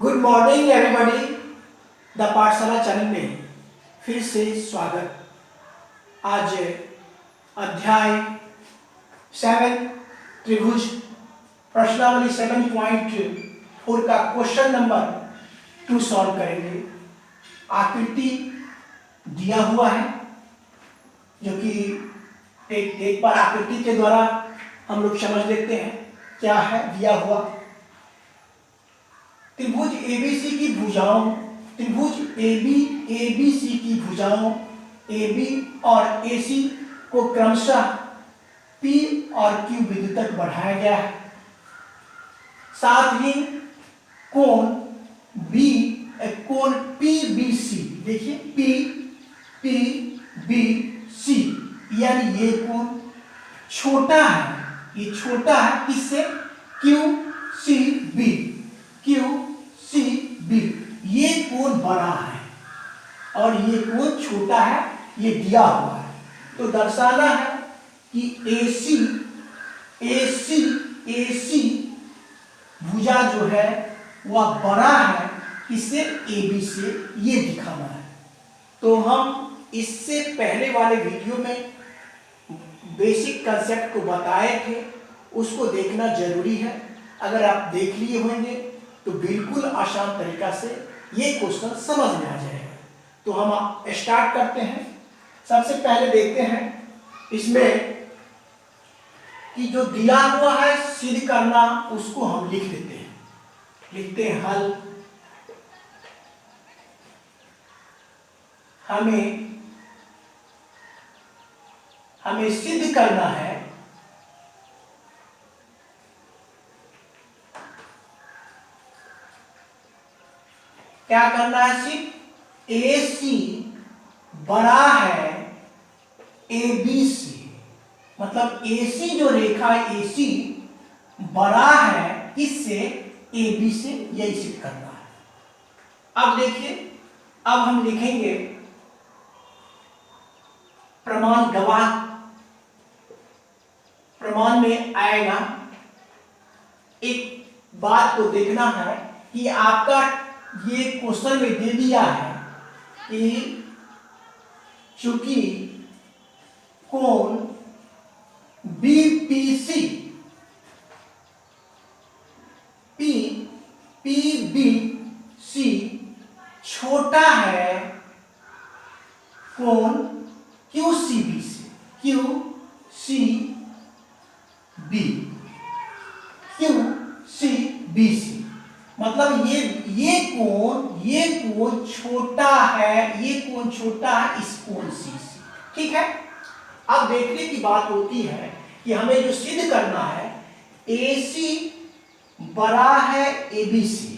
Good morning everybody. The पाठशाला channel में फिर से स्वागत। आज अध्याय 7 त्रिभुज प्रश्नावली 7.4 का क्वेश्चन नंबर 2 सॉल्व करेंगे। आकृति दिया हुआ है जो कि एक बार आकृति के द्वारा हम लोग समझ लेते हैं क्या है दिया हुआ। त्रिभुज ABC की भुजाओं, त्रिभुज ABC की भुजाओं AB और AC को क्रमशः P और Q बिंदु तक बढ़ाया गया है। साथ ही कोण PBC, देखिए PBC यानी ये कोण छोटा है, ये छोटा है किससे? QCB ये कोण बड़ा है और ये कोण छोटा है, ये दिया हुआ है। तो दर्शाना है कि AC भुजा जो है वह बड़ा है किससे? AB से, ये दिखाना है। तो हम इससे पहले वाले वीडियो में बेसिक कंसेप्ट को बताए थे, उसको देखना जरूरी है। अगर आप देख लिए होंगे तो बिल्कुल आसान तरीका से ये क्वेश्चन समझ में आ जाएगा। तो हम स्टार्ट करते हैं। सबसे पहले देखते हैं इसमें कि जो दिया हुआ है सिद्ध करना, उसको हम लिख देते हैं। लिखते हैं हल। हमें सिद्ध करना है क्या करना है? सिर्फ AC बड़ा है AB से, मतलब AC जो रेखा है AC बड़ा है किससे? AB से, यही सिद्ध करना है। अब देखिए, अब हम लिखेंगे प्रमाण गवाह। प्रमाण में आएगा, एक बात को देखना है कि आपका ये क्वेश्चन में दे दिया है कि चूंकि कोण PBC छोटा है कोण QCB से, QCB से, मतलब ये कोण छोटा है, ये कोण छोटा है इस कोण C से। ठीक है। अब देखने की बात होती है कि हमें जो सिद्ध करना है AC बड़ा है AB से,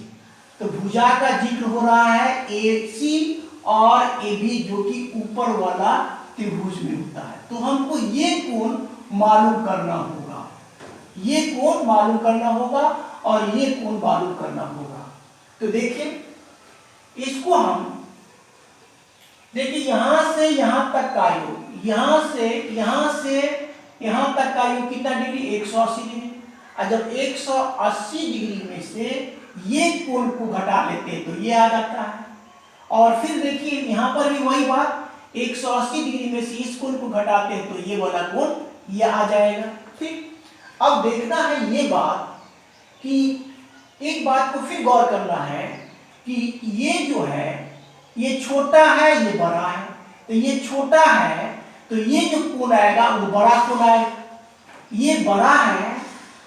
तो भुजा का जिक्र हो रहा है AC और AB जो कि ऊपर वाला त्रिभुज में होता है। तो हमको ये कोण मालूम करना होगा, ये कोण मालूम करना होगा और ये कोण मालूम करना होगा। तो देखिए इसको हम देखिए यहां से यहां तक का योग, यहां से यहां तक का योग कितना डिग्री? 180 डिग्री। और जब 180 डिग्री में से ये कोण को घटा लेते हैं तो ये आ जाता है। और फिर देखिए यहां पर भी वही बात, 180 डिग्री में से इस कोण को घटाते हैं तो ये वाला कोण ये आ जाएगा। ठीक। अब देखना है ये बात कि एक बात को फिर गौर करना है कि ये जो है ये छोटा है, ये बड़ा है। तो ये छोटा है तो ये जो कोण आएगा वो बड़ा कोण आएगा, ये बड़ा है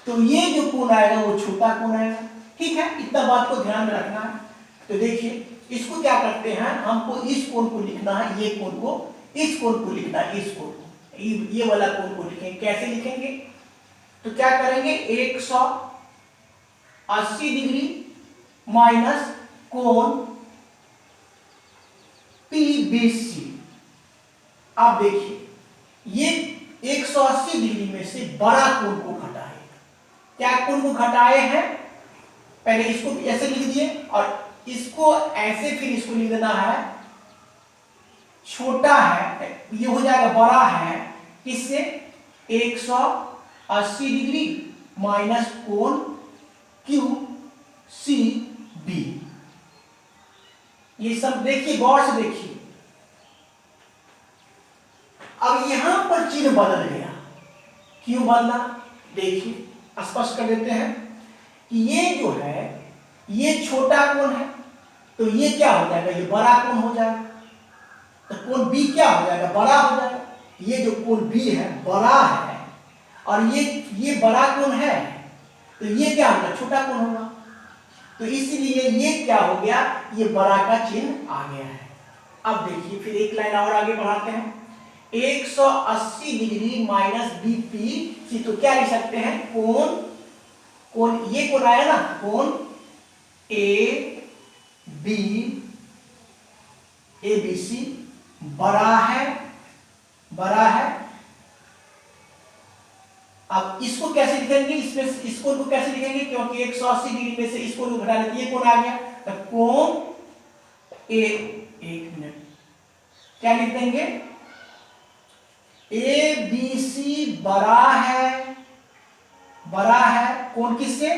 तो ये जो कोण आएगा वो छोटा कोण आएगा। ठीक है, इतना बात को ध्यान में रखना है। तो देखिए इसको क्या करते हैं, हमको इस कोण को लिखना है, ये कोण को, इस कोण को लिखना है, इस कोण को, ये वाला कोण को लिखेंगे। कैसे लिखेंगे? तो क्या करेंगे? 180 डिग्री माइनस कोण PBC। अब देखिए ये 180 डिग्री में से बड़ा कोण को घटाए। क्या कोण को घटाए हैं? पहले इसको ऐसे लिख दिए और इसको ऐसे, फिर इसको लिख देना है छोटा है, ये हो जाएगा बड़ा है किससे? 180 डिग्री माइनस कोण QCB। ये सब देखिए, गौर से देखिए। अब यहां पर चिन्ह बदल गया, क्यों बदला देखिए, स्पष्ट कर देते हैं कि ये जो है ये छोटा कोण है, तो ये क्या हो जाएगा, ये बड़ा कोण हो जाएगा। तो कोण बी क्या हो जाएगा, बड़ा हो जाएगा। ये जो कोण बी है बड़ा है, और ये बड़ा कोण है, तो ये क्या होगा, छोटा कोण होगा। तो इसीलिए ये क्या हो गया, ये बड़ा का चिन्ह आ गया है। अब देखिए फिर एक लाइन और आगे बढ़ाते हैं। 180 डिग्री माइनस बीपी, तो क्या लिख सकते हैं, कोण ये कोण आया ना, कोण ए बी सी बड़ा है। अब इसको कैसे लिखेंगे, इसमें इस कोण को कैसे लिखेंगे, क्योंकि 180 डिग्री में से इस कोण को घटा देते, ये कोण आ गया, तो कोण ए, एक मिनट, क्या लिख देंगे, ए बी सी बड़ा है कोण किससे,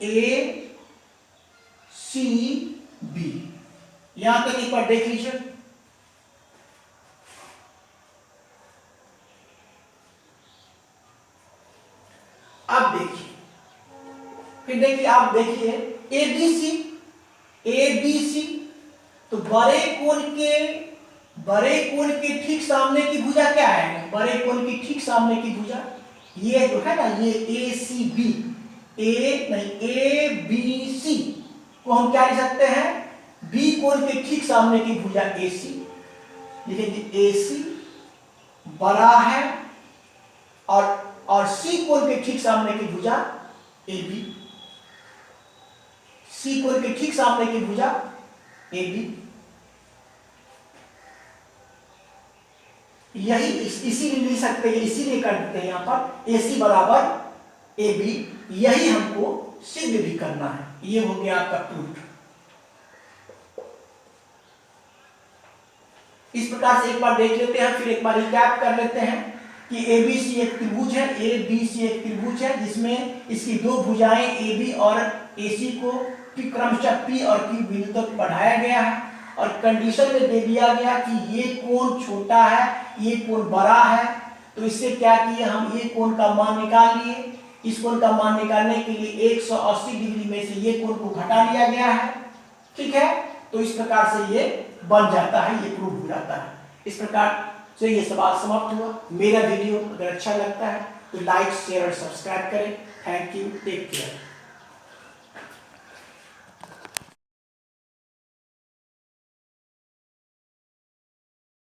ए सी बी। यहां तक एक बार देख लीजिए। अब देखिए, फिर देखिए, आप देखिए ए बी सी, तो बड़े कोण के ठीक सामने की भुजा क्या है, बड़े कोण की ठीक सामने की भुजा ये जो है ना, ये ए C B, A B C को हम क्या लिख सकते हैं, बी कोण के ठीक सामने की भुजा ए सी, लिखेंगे ए सी बड़ा है, और सी कोण के ठीक सामने की भुजा ए बी, सी कोण के ठीक सामने की भुजा ए बी। यही इसीलिए लिख सकते हैं, इसीलिए कर देते हैं यहां पर ए सी बराबर ए बी, यही हमको सिद्ध भी करना है। ये हो गया आपका प्रूफ। इस प्रकार से एक बार देख लेते हैं, फिर एक बार रिकैप कर लेते हैं कि ए बी सी एक त्रिभुज है, ए बी सी एक त्रिभुज है जिसमें इसकी दो भुजाएं ए बी और ए सी को क्रमशः पी और क्यू बिंदु तक बढ़ाया गया है, और कंडीशन में दे दिया गया कि ये कोण छोटा है, ये कोण बड़ा है। तो इससे क्या किए, हम ये कोण का मान निकाल लिए। इस कोण का मान निकालने के लिए 180 डिग्री में से ये कोण को घटा लिया गया है, ठीक है। तो इस प्रकार से ये बन जाता है, ये प्रूफ हो जाता है। इस प्रकार से ये सवाल समाप्त हुआ। मेरा वीडियो अगर अच्छा लगता है तो लाइक शेयर और सब्सक्राइब करें। Thank you, take care.